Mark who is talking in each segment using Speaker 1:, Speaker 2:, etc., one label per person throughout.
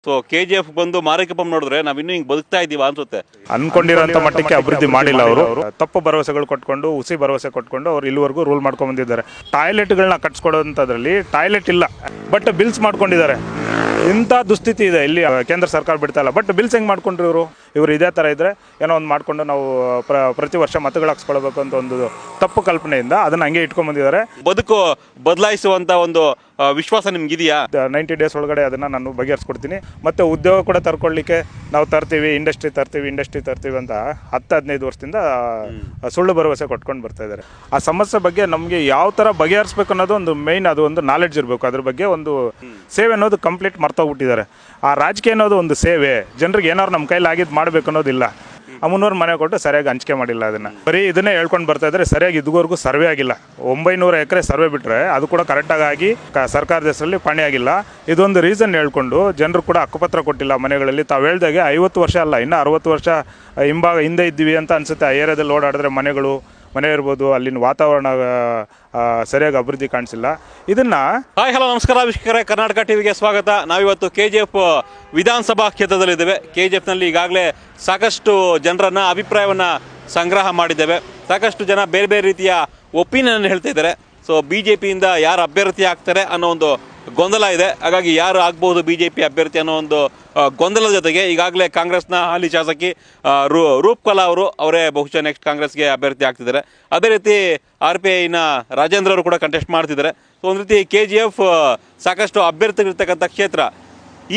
Speaker 1: So KGF ಬಂದು ಮಾರಿಕಪ್ಪಂ ನೋಡಿದ್ರೆ ನಾವ್ ಇನ್ನೂ ಹಿಂಗ್ ಬದುಕ್ತಾ ಇದೀವ ಅನ್ಸುತ್ತೆ.
Speaker 2: ಅನ್ಕೊಂಡಿರೋಂಥ ಮಟ್ಟಕ್ಕೆ ಅಭಿವೃದ್ಧಿ ಮಾಡಿಲ್ಲ ಅವರು. ತಪ್ಪು ಭರವಸೆಗಳು ಕೊಟ್ಕೊಂಡು ಹುಸಿ ಭರವಸೆ ಕೊಟ್ಕೊಂಡು ಅವ್ರು ಇಲ್ಲಿವರೆಗೂ ರೂಲ್ ಮಾಡ್ಕೊಂಡು ಬಂದಿದ್ದಾರೆ. ಟಾಯ್ಲೆಟ್ಗಳನ್ನ ಕಟ್ಸ್ಕೊಡೋಂಥದ್ರಲ್ಲಿ ಟಾಯ್ಲೆಟ್ ಇಲ್ಲ, ಬಟ್ ಬಿಲ್ಸ್ ಮಾಡ್ಕೊಂಡಿದ್ದಾರೆ. ಇಂಥ ದುಸ್ಥಿತಿ ಇದೆ ಇಲ್ಲಿ. ಕೇಂದ್ರ ಸರ್ಕಾರ ಬಿಡ್ತಾ ಇಲ್ಲ, ಬಟ್ ಬಿಲ್ಸ್ ಹೆಂಗೆ ಮಾಡ್ಕೊಂಡ್ರು ಇವರು ಇದೇ ಥರ ಇದ್ದರೆ ಏನೋ ಒಂದು ಮಾಡಿಕೊಂಡು ನಾವು ಪ್ರತಿ ವರ್ಷ ಮತಗಳು ಹಾಕ್ಸ್ಕೊಳ್ಬೇಕು ಅಂತ ಒಂದು ತಪ್ಪು ಕಲ್ಪನೆಯಿಂದ ಅದನ್ನು ಹಂಗೆ ಇಟ್ಕೊಂಡ್ಬಂದಿದ್ದಾರೆ.
Speaker 1: ಬದುಕು ಬದಲಾಯಿಸುವಂತ ಒಂದು ವಿಶ್ವಾಸ ನಿಮ್ಗಿದೆಯಾ?
Speaker 2: 90 ಡೇಸ್ ಒಳಗಡೆ ಅದನ್ನು ನಾನು ಬಗೆಹರಿಸ್ಕೊಡ್ತೀನಿ. ಮತ್ತು ಉದ್ಯೋಗ ಕೂಡ ತರ್ಕೊಳ್ಳಿಕ್ಕೆ ನಾವು ತರ್ತೀವಿ, ಇಂಡಸ್ಟ್ರಿ ತರ್ತೀವಿ ಅಂತ 10-15 ವರ್ಷದಿಂದ ಸುಳ್ಳು ಭರವಸೆ ಕೊಟ್ಕೊಂಡು ಬರ್ತಾ ಇದ್ದಾರೆ. ಆ ಸಮಸ್ಯೆ ಬಗ್ಗೆ ನಮಗೆ ಯಾವ ಥರ ಬಗೆಹರಿಸ್ಬೇಕು ಅನ್ನೋದು ಒಂದು ಮೇಯ್ನ್, ಅದು ಒಂದು ನಾಲೆಡ್ಜ್ ಇರಬೇಕು. ಅದ್ರ ಬಗ್ಗೆ ಒಂದು ಸೇವೆ ಅನ್ನೋದು ಕಂಪ್ಲೀಟ್ ಮರ್ತೋಗ್ಬಿಟ್ಟಿದ್ದಾರೆ. ಆ ರಾಜಕೀಯ ಅನ್ನೋದು ಒಂದು ಸೇವೆ, ಜನರಿಗೆ ಏನಾದ್ರು ನಮ್ಮ ಕೈಲಿ ಆಗಿದ್ದು ಮಾಡಬೇಕು ಅನ್ನೋದಿಲ್ಲ. ಮುನ್ನೂರು ಮನೆ ಕೊಟ್ಟು ಸರಿಯಾಗಿ ಹಂಚಿಕೆ ಮಾಡಿಲ್ಲ. ಅದನ್ನು ಬರೀ ಇದನ್ನೇ ಹೇಳ್ಕೊಂಡು ಬರ್ತಾ ಇದ್ದಾರೆ. ಸರಿಯಾಗಿ ಇದುವರೆಗೂ ಸರ್ವೆ ಆಗಿಲ್ಲ. 900 ಎಕರೆ ಸರ್ವೆ ಬಿಟ್ಟರೆ ಅದು ಕೂಡ ಕರೆಕ್ಟಾಗಿ ಸರ್ಕಾರದ ಹೆಸರಲ್ಲಿ ಪಣಿ ಆಗಿಲ್ಲ. ಇದೊಂದು ರೀಸನ್ ಹೇಳ್ಕೊಂಡು ಜನರು ಕೂಡ ಹಕ್ಕುಪತ್ರ ಕೊಟ್ಟಿಲ್ಲ ಮನೆಗಳಲ್ಲಿ. ತಾವು ಹೇಳ್ದಾಗೆ 50 ವರ್ಷ ಅಲ್ಲ, ಇನ್ನು 60 ವರ್ಷ ಹಿಂದೆ ಇದ್ದೀವಿ ಅಂತ ಅನಿಸುತ್ತೆ. ಆ ಏರಿಯಾದಲ್ಲಿ ಓಡಾಡಿದ್ರೆ ಮನೆ ಇರ್ಬೋದು, ಅಲ್ಲಿನ ವಾತಾವರಣ ಸರಿಯಾಗಿ ಅಭಿವೃದ್ಧಿ ಕಾಣಿಸಿಲ್ಲ. ಇದನ್ನ
Speaker 1: ಹಾಯ್ ಹಲೋ ನಮಸ್ಕಾರ ವೀಕ್ಷಕರೇ, ಕರ್ನಾಟಕ ಟಿವಿಗೆ ಸ್ವಾಗತ. ನಾವಿವತ್ತು KGF ವಿಧಾನಸಭಾ ಕ್ಷೇತ್ರದಲ್ಲಿದ್ದೇವೆ. KGFನಲ್ಲಿ ಈಗಾಗಲೇ ಸಾಕಷ್ಟು ಜನರನ್ನ ಅಭಿಪ್ರಾಯವನ್ನ ಸಂಗ್ರಹ ಮಾಡಿದ್ದೇವೆ. ಸಾಕಷ್ಟು ಜನ ಬೇರೆ ಬೇರೆ ರೀತಿಯ ಒಪಿನಿಯನ್ ಹೇಳ್ತಾ ಇದ್ದಾರೆ. ಸೊ BJPಯಿಂದ ಯಾರು ಅಭ್ಯರ್ಥಿ ಆಗ್ತಾರೆ ಅನ್ನೋ ಒಂದು ಗೊಂದಲ ಇದೆ. ಹಾಗಾಗಿ ಯಾರು ಆಗ್ಬಹುದು BJP ಅಭ್ಯರ್ಥಿ ಅನ್ನೋ ಒಂದು ಗೊಂದಲದ ಜೊತೆಗೆ ಈಗಾಗಲೇ ಕಾಂಗ್ರೆಸ್ನ ಹಾಲಿ ಶಾಸಕಿ ರೂಪಕಲಾ ಅವರೇ ಬಹುಶಃ ನೆಕ್ಸ್ಟ್ ಕಾಂಗ್ರೆಸ್ಗೆ ಅಭ್ಯರ್ಥಿ ಆಗ್ತಿದ್ದಾರೆ. ಅದೇ ರೀತಿ RPIನ ರಾಜೇಂದ್ರ ಅವರು ಕೂಡ ಕಂಟೆಸ್ಟ್ ಮಾಡ್ತಿದ್ದಾರೆ. ಸೊ ಒಂದು ರೀತಿ KGF ಸಾಕಷ್ಟು ಅಭ್ಯರ್ಥಿಗಳಿರ್ತಕ್ಕಂಥ ಕ್ಷೇತ್ರ.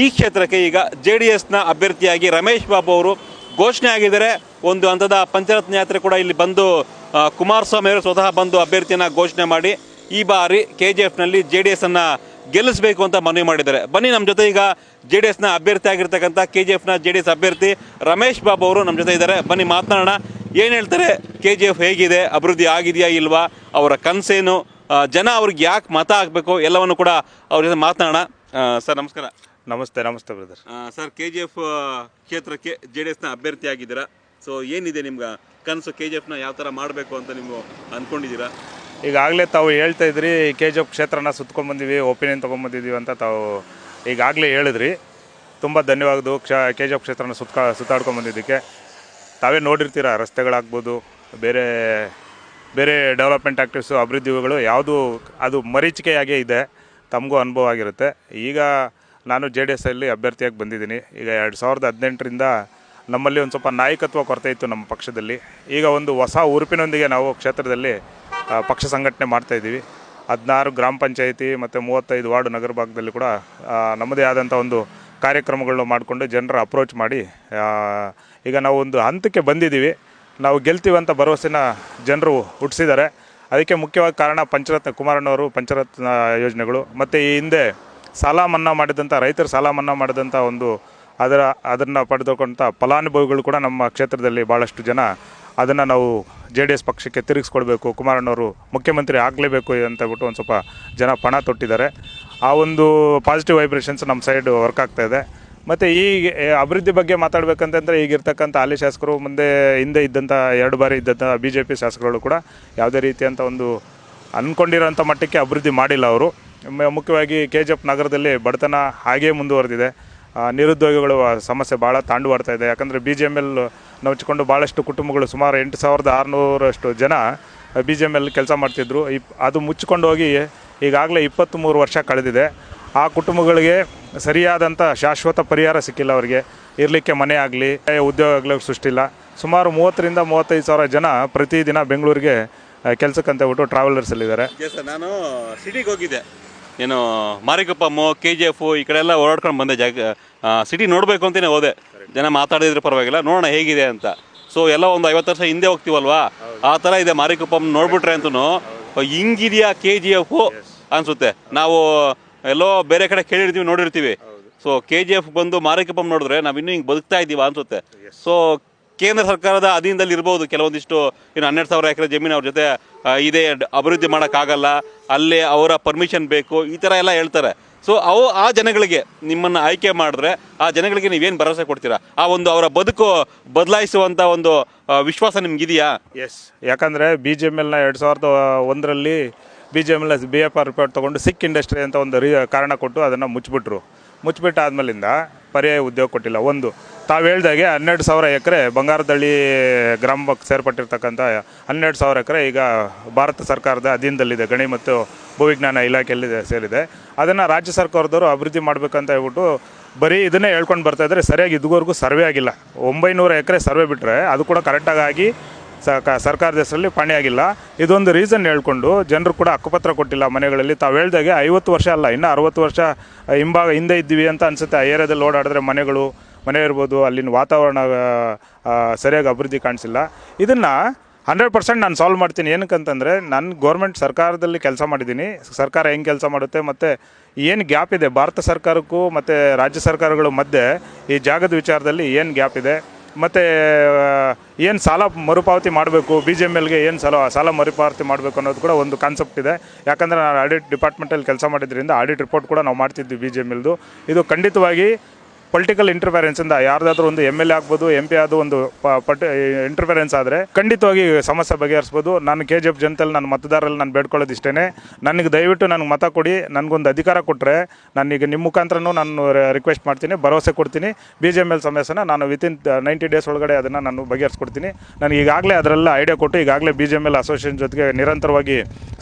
Speaker 1: ಈ ಕ್ಷೇತ್ರಕ್ಕೆ ಈಗ JDSನ ಅಭ್ಯರ್ಥಿಯಾಗಿ ರಮೇಶ್ ಬಾಬು ಅವರು ಘೋಷಣೆ ಆಗಿದ್ದಾರೆ. ಒಂದು ಹಂತದ ಪಂಚರತ್ನ ಯಾತ್ರೆ ಕೂಡ ಇಲ್ಲಿ ಬಂದು ಕುಮಾರಸ್ವಾಮಿ ಅವರು ಸ್ವತಃ ಬಂದು ಅಭ್ಯರ್ಥಿಯನ್ನು ಘೋಷಣೆ ಮಾಡಿ ಈ ಬಾರಿ KGFನಲ್ಲಿ JDSನ್ನು ಗೆಲ್ಲಿಸಬೇಕು ಅಂತ ಮನವಿ ಮಾಡಿದ್ದಾರೆ. ಬನ್ನಿ, ನಮ್ಮ ಜೊತೆ ಈಗ JDSನ ಅಭ್ಯರ್ಥಿ ಆಗಿರ್ತಕ್ಕಂಥ KGFನ JDS ಅಭ್ಯರ್ಥಿ ರಮೇಶ್ ಬಾಬು ಅವರು ನಮ್ಮ ಜೊತೆ ಇದ್ದಾರೆ. ಬನ್ನಿ ಮಾತನಾಡೋಣ. ಏನು ಹೇಳ್ತಾರೆ, KGF ಹೇಗಿದೆ, ಅಭಿವೃದ್ಧಿ ಆಗಿದೆಯಾ ಇಲ್ವಾ, ಅವರ ಕನಸೇನು, ಜನ ಅವ್ರಿಗೆ ಯಾಕೆ ಮತ ಹಾಕಬೇಕು, ಎಲ್ಲವನ್ನು ಕೂಡ ಅವ್ರ ಜೊತೆ ಮಾತನಾಡೋಣ. ಸರ್ ನಮಸ್ಕಾರ.
Speaker 2: ನಮಸ್ತೆ ಬ್ರದರ್.
Speaker 1: ಸರ್, KGF ಕ್ಷೇತ್ರಕ್ಕೆ JDSನ ಅಭ್ಯರ್ಥಿ ಆಗಿದ್ದೀರಾ. ಸೊ ಏನಿದೆ ನಿಮ್ಗೆ ಕನಸು, KGFನ ಯಾವ ಥರ ಮಾಡಬೇಕು ಅಂತ ನೀವು ಅಂದ್ಕೊಂಡಿದ್ದೀರಾ?
Speaker 2: ಈಗಾಗಲೇ ತಾವು ಹೇಳ್ತಾ ಇದ್ರಿ KGF ಕ್ಷೇತ್ರನ ಸುತ್ಕೊಂಡ್ಬಂದಿವಿ, ಒಪಿನಿಯನ್ ತೊಗೊಂಬಂದಿದ್ದೀವಿ ಅಂತ ತಾವು ಈಗಾಗಲೇ ಹೇಳಿದ್ರಿ. ತುಂಬ ಧನ್ಯವಾದ. KGF ಕ್ಷೇತ್ರನ ಸುತ್ತಾಡ್ಕೊಂಬಂದಿದ್ದಕ್ಕೆ. ತಾವೇ ನೋಡಿರ್ತೀರ, ರಸ್ತೆಗಳಾಗ್ಬೋದು, ಬೇರೆ ಬೇರೆ ಡೆವಲಪ್ಮೆಂಟ್ ಆ್ಯಕ್ಟಿವ್ಸು, ಅಭಿವೃದ್ಧಿಗಳು ಯಾವುದು ಅದು ಮರೀಚಿಕೆಯಾಗೇ ಇದೆ. ತಮಗೂ ಅನುಭವ ಆಗಿರುತ್ತೆ. ಈಗ ನಾನು JDSಲ್ಲಿ ಅಭ್ಯರ್ಥಿಯಾಗಿ ಬಂದಿದ್ದೀನಿ. ಈಗ 2018ರಿಂದ ನಮ್ಮಲ್ಲಿ ಒಂದು ಸ್ವಲ್ಪ ನಾಯಕತ್ವ ಕೊರತೆ ಇತ್ತು ನಮ್ಮ ಪಕ್ಷದಲ್ಲಿ. ಈಗ ಒಂದು ಹೊಸ ಉರುಪಿನೊಂದಿಗೆ ನಾವು ಕ್ಷೇತ್ರದಲ್ಲಿ ಪಕ್ಷ ಸಂಘಟನೆ ಮಾಡ್ತಾಯಿದ್ದೀವಿ. 16 ಗ್ರಾಮ ಪಂಚಾಯಿತಿ ಮತ್ತು 35 ವಾರ್ಡು ನಗರ ಭಾಗದಲ್ಲಿ ಕೂಡ ನಮ್ಮದೇ ಆದಂಥ ಒಂದು ಕಾರ್ಯಕ್ರಮಗಳನ್ನ ಮಾಡಿಕೊಂಡು ಜನರ ಅಪ್ರೋಚ್ ಮಾಡಿ ಈಗ ನಾವು ಒಂದು ಹಂತಕ್ಕೆ ಬಂದಿದ್ದೀವಿ. ನಾವು ಗೆಲ್ತೀವಂತ ಭರವಸೆನ ಜನರು ಹುಟ್ಟಿಸಿದ್ದಾರೆ. ಅದಕ್ಕೆ ಮುಖ್ಯವಾಗಿ ಕಾರಣ ಕುಮಾರಣ್ಣವರು ಪಂಚರತ್ನ ಯೋಜನೆಗಳು ಮತ್ತು ಈ ಹಿಂದೆ ಸಾಲ ಮನ್ನಾ ಮಾಡಿದಂಥ ರೈತರ ಸಾಲ ಮನ್ನಾ ಮಾಡಿದಂಥ ಒಂದು ಅದನ್ನು ಪಡೆದುಕೊಂಥ ಫಲಾನುಭವಿಗಳು ಕೂಡ ನಮ್ಮ ಕ್ಷೇತ್ರದಲ್ಲಿ ಭಾಳಷ್ಟು ಜನ ಅದನ್ನು ನಾವು JDS ಪಕ್ಷಕ್ಕೆ ತಿರುಗಿಸ್ಕೊಡ್ಬೇಕು, ಕುಮಾರಣ್ಣವರು ಮುಖ್ಯಮಂತ್ರಿ ಆಗಲೇಬೇಕು ಅಂತ ಹೇಳ್ಬಿಟ್ಟು ಒಂದು ಸ್ವಲ್ಪ ಜನ ಪಣ ತೊಟ್ಟಿದ್ದಾರೆ. ಆ ಒಂದು ಪಾಸಿಟಿವ್ ವೈಬ್ರೇಷನ್ಸ್ ನಮ್ಮ ಸೈಡ್ ವರ್ಕ್ ಆಗ್ತಾಯಿದೆ. ಮತ್ತು ಈ ಅಭಿವೃದ್ಧಿ ಬಗ್ಗೆ ಮಾತಾಡಬೇಕಂತಂದರೆ ಈಗಿರ್ತಕ್ಕಂಥ ಹಾಲಿ ಶಾಸಕರು, ಹಿಂದೆ ಇದ್ದಂಥ 2 ಬಾರಿ ಇದ್ದಂಥ BJP ಶಾಸಕರುಗಳು ಕೂಡ ಯಾವುದೇ ರೀತಿಯಂಥ ಒಂದು ಅಂದ್ಕೊಂಡಿರೋಂಥ ಮಟ್ಟಕ್ಕೆ ಅಭಿವೃದ್ಧಿ ಮಾಡಿಲ್ಲ ಅವರು. ಮುಖ್ಯವಾಗಿ KGF ನಗರದಲ್ಲಿ ಬಡತನ ಹಾಗೇ ಮುಂದುವರೆದಿದೆ. ನಿರುದ್ಯೋಗಿಗಳು ಸಮಸ್ಯೆ ಭಾಳ ತಾಂಡುವಾಡ್ತಾ ಇದೆ. ಯಾಕಂದರೆ BGML ನವಚಿಕೊಂಡು ಭಾಳಷ್ಟು ಕುಟುಂಬಗಳು, ಸುಮಾರು 8600 ಜನ BGML ಕೆಲಸ ಮಾಡ್ತಿದ್ರು. ಅದು ಮುಚ್ಚಿಕೊಂಡು ಹೋಗಿ ಈಗಾಗಲೇ 23 ವರ್ಷ ಕಳೆದಿದೆ. ಆ ಕುಟುಂಬಗಳಿಗೆ ಸರಿಯಾದಂಥ ಶಾಶ್ವತ ಪರಿಹಾರ ಸಿಕ್ಕಿಲ್ಲ. ಅವರಿಗೆ ಇರಲಿಕ್ಕೆ ಮನೆ ಆಗಲಿ, ಉದ್ಯೋಗ ಆಗಲಿ ಸೃಷ್ಟಿಲ್ಲ. ಸುಮಾರು 30ರಿಂದ 35 ಸಾವಿರ ಜನ ಪ್ರತಿದಿನ ಬೆಂಗಳೂರಿಗೆ ಕೆಲಸಕ್ಕಂತ ಬಿಟ್ಟು ಟ್ರಾವೆಲರ್ಸಲ್ಲಿದ್ದಾರೆ.
Speaker 1: ನಾನು ಸಿಟಿಗೆ ಹೋಗಿದ್ದೆ, ಏನು ಮಾರಿಕಪ್ಪಮ್ಮು, KGF ಈ ಕಡೆ ಎಲ್ಲ ಓಡಾಡ್ಕೊಂಡು ಬಂದೆ. ಸಿಟಿ ನೋಡಬೇಕು ಅಂತಲೇ ಹೋದೆ. ಜನ ಮಾತಾಡಿದ್ರೆ ಪರವಾಗಿಲ್ಲ, ನೋಡೋಣ ಹೇಗಿದೆ ಅಂತ. ಸೊ ಎಲ್ಲ ಒಂದು 50 ವರ್ಷ ಹಿಂದೆ ಹೋಗ್ತೀವಲ್ವಾ, ಆ ಥರ ಇದೆ ಮಾರಿಕಪ್ಪಮ್ಮ. ನೋಡ್ಬಿಟ್ರೆ ಅಂತೂ ಹಿಂಗಿದೆಯಾ KGF ಅನಿಸುತ್ತೆ. ನಾವು ಎಲ್ಲೋ ಬೇರೆ ಕಡೆ ಕೇಳಿರ್ತೀವಿ, ನೋಡಿರ್ತೀವಿ. ಸೊ KGF ಬಂದು ಮಾರಿಕಪ್ಪಮ್ಮ ನೋಡಿದ್ರೆ ನಾವು ಇನ್ನೂ ಹಿಂಗೆ ಬದುಕ್ತಾ ಇದ್ದೀವ ಅನಿಸುತ್ತೆ. ಸೊ ಕೇಂದ್ರ ಸರ್ಕಾರದ ಅಧೀನದಲ್ಲಿ ಇರ್ಬೋದು ಕೆಲವೊಂದಿಷ್ಟು, 12,000 ಎಕರೆ ಜಮೀನು ಅವ್ರ ಜೊತೆ ಇದೆ, ಅಭಿವೃದ್ಧಿ ಮಾಡೋಕ್ಕಾಗಲ್ಲ, ಅಲ್ಲೇ ಅವರ ಪರ್ಮಿಷನ್ ಬೇಕು, ಈ ಥರ ಎಲ್ಲ ಹೇಳ್ತಾರೆ. ಸೊ ಆ ಜನಗಳಿಗೆ ನಿಮ್ಮನ್ನು ಆಯ್ಕೆ ಮಾಡಿದ್ರೆ ಆ ಜನಗಳಿಗೆ ನೀವೇನು ಭರವಸೆ ಕೊಡ್ತೀರಾ? ಆ ಒಂದು ಅವರ ಬದುಕು ಬದಲಾಯಿಸುವಂಥ ಒಂದು ವಿಶ್ವಾಸ ನಿಮ್ಗಿದೆಯಾ?
Speaker 2: ಎಸ್. ಯಾಕಂದರೆ BGMLನ 2001ರಲ್ಲಿ BGML BFR ರಿಪೋರ್ಟ್ ತೊಗೊಂಡು ಸಿಕ್ ಇಂಡಸ್ಟ್ರಿ ಅಂತ ಒಂದು ಕಾರಣ ಕೊಟ್ಟು ಅದನ್ನು ಮುಚ್ಚಿಬಿಟ್ರು. ಮುಚ್ಚಿಬಿಟ್ಟು ಆದಮೇಲಿಂದ ಪರ್ಯಾಯ ಉದ್ಯೋಗ ಕೊಟ್ಟಿಲ್ಲ. ಒಂದು ತಾವು ಹೇಳ್ದಾಗೆ 12,000 ಎಕರೆ ಬಂಗಾರದಳ್ಳಿ ಗ್ರಾಮಕ್ಕೆ ಸೇರ್ಪಟ್ಟಿರ್ತಕ್ಕಂಥ 12,000 ಎಕರೆ ಈಗ ಭಾರತ ಸರ್ಕಾರದ ಅಧೀನದಲ್ಲಿದೆ, ಗಣಿ ಮತ್ತು ಭೂವಿಜ್ಞಾನ ಇಲಾಖೆಯಲ್ಲಿ ಸೇರಿದೆ. ಅದನ್ನು ರಾಜ್ಯ ಸರ್ಕಾರದವರು ಅಭಿವೃದ್ಧಿ ಮಾಡಬೇಕಂತ ಹೇಳ್ಬಿಟ್ಟು ಬರೀ ಇದನ್ನೇ ಹೇಳ್ಕೊಂಡು ಬರ್ತಾಯಿದ್ರೆ, ಸರಿಯಾಗಿ ಇದುವರೆಗೂ ಸರ್ವೆ ಆಗಿಲ್ಲ. 900 ಎಕರೆ ಸರ್ವೆ ಬಿಟ್ಟರೆ ಅದು ಕೂಡ ಕರೆಕ್ಟಾಗಿ ಸರ್ಕಾರದ ಹೆಸರಲ್ಲಿ ಪಾಣಿ ಆಗಿಲ್ಲ. ಇದೊಂದು ರೀಸನ್ ಹೇಳ್ಕೊಂಡು ಜನರು ಕೂಡ ಹಕ್ಕುಪತ್ರ ಕೊಟ್ಟಿಲ್ಲ ಮನೆಗಳಲ್ಲಿ. ತಾವು ಹೇಳ್ದಾಗೆ 50 ವರ್ಷ ಅಲ್ಲ, ಇನ್ನೂ 60 ವರ್ಷ ಹಿಂದೆ ಇದ್ದೀವಿ ಅಂತ ಅನಿಸುತ್ತೆ. ಆ ಏರಿಯಾದಲ್ಲಿ ಓಡಾಡಿದ್ರೆ ಮನೆ ಇರ್ಬೋದು, ಅಲ್ಲಿನ ವಾತಾವರಣ ಸರಿಯಾಗಿ ಅಭಿವೃದ್ಧಿ ಕಾಣಿಸಿಲ್ಲ. ಇದನ್ನು 100% ನಾನು ಸಾಲ್ವ್ ಮಾಡ್ತೀನಿ. ಏನಕ್ಕಂತಂದರೆ ನಾನು ಗೌರ್ಮೆಂಟ್ ಸರ್ಕಾರದಲ್ಲಿ ಕೆಲಸ ಮಾಡಿದ್ದೀನಿ. ಸರ್ಕಾರ ಹೆಂಗೆ ಕೆಲಸ ಮಾಡುತ್ತೆ ಮತ್ತು ಏನು ಗ್ಯಾಪ್ ಇದೆ ಭಾರತ ಸರ್ಕಾರಕ್ಕೂ ಮತ್ತು ರಾಜ್ಯ ಸರ್ಕಾರಗಳ ಮಧ್ಯೆ ಈ ಜಾಗದ ವಿಚಾರದಲ್ಲಿ ಏನು ಗ್ಯಾಪ್ ಇದೆ, ಮತ್ತು ಏನು ಸಾಲ ಮರುಪಾವತಿ ಮಾಡಬೇಕು, BGMLಗೆ ಏನು ಸಾಲ ಮರುಪಾವತಿ ಮಾಡಬೇಕು ಅನ್ನೋದು ಕೂಡ ಒಂದು ಕಾನ್ಸೆಪ್ಟ್ ಇದೆ. ಯಾಕಂದರೆ ನಾನು ಆಡಿಟ್ ಡಿಪಾರ್ಟ್ಮೆಂಟಲ್ಲಿ ಕೆಲಸ ಮಾಡಿದ್ರಿಂದ ಆಡಿಟ್ ರಿಪೋರ್ಟ್ ಕೂಡ ನಾವು ಮಾಡ್ತಿದ್ವಿ BGMLದು. ಇದು ಖಂಡಿತವಾಗಿ ಪೊಲಿಟಿಕಲ್ ಇಂಟರ್ಫರೆನ್ಸಿಂದ ಯಾರ್ದಾದ್ರೂ ಒಂದು MLA ಆಗ್ಬೋದು, MP ಆದ ಒಂದು ಇಂಟರ್ಫರೆನ್ಸ್ ಆದರೆ ಖಂಡಿತವಾಗಿ ಸಮಸ್ಯೆ ಬಗೆಹರಿಸ್ಬೋದು. ನಾನು KGF ಜನತೆಯಲ್ಲಿ ನನ್ನ ಮತದಾರರಲ್ಲಿ ನಾನು ಬೇಡ್ಕೊಳ್ಳೋದು ಇಷ್ಟೇ, ನನಗೆ ದಯವಿಟ್ಟು ನನಗೆ ಮತ ಕೊಡಿ. ನನಗೊಂದು ಅಧಿಕಾರ ಕೊಟ್ಟರೆ ನಾನೀಗ ನಿಮ್ಮ ಮುಖಾಂತರನೂ ನಾನು ರಿಕ್ವೆಸ್ಟ್ ಮಾಡ್ತೀನಿ, ಭರವಸೆ ಕೊಡ್ತೀನಿ. BGML ಸಮಸ್ಯೆನ ನಾನು ವಿತಿನ್ 90 ಡೇಸ್ ಒಳಗಡೆ ಅದನ್ನು ನಾನು ಬಗೆಹರಿಸ್ಕೊಡ್ತೀನಿ. ನನಗೆ ಈಗಾಗಲೇ ಅದರೆಲ್ಲ ಐಡಿಯಾ ಕೊಟ್ಟು ಈಗಾಗಲೇ BGML ಅಸೋಸಿಯೇಷನ್ ಜೊತೆಗೆ ನಿರಂತರವಾಗಿ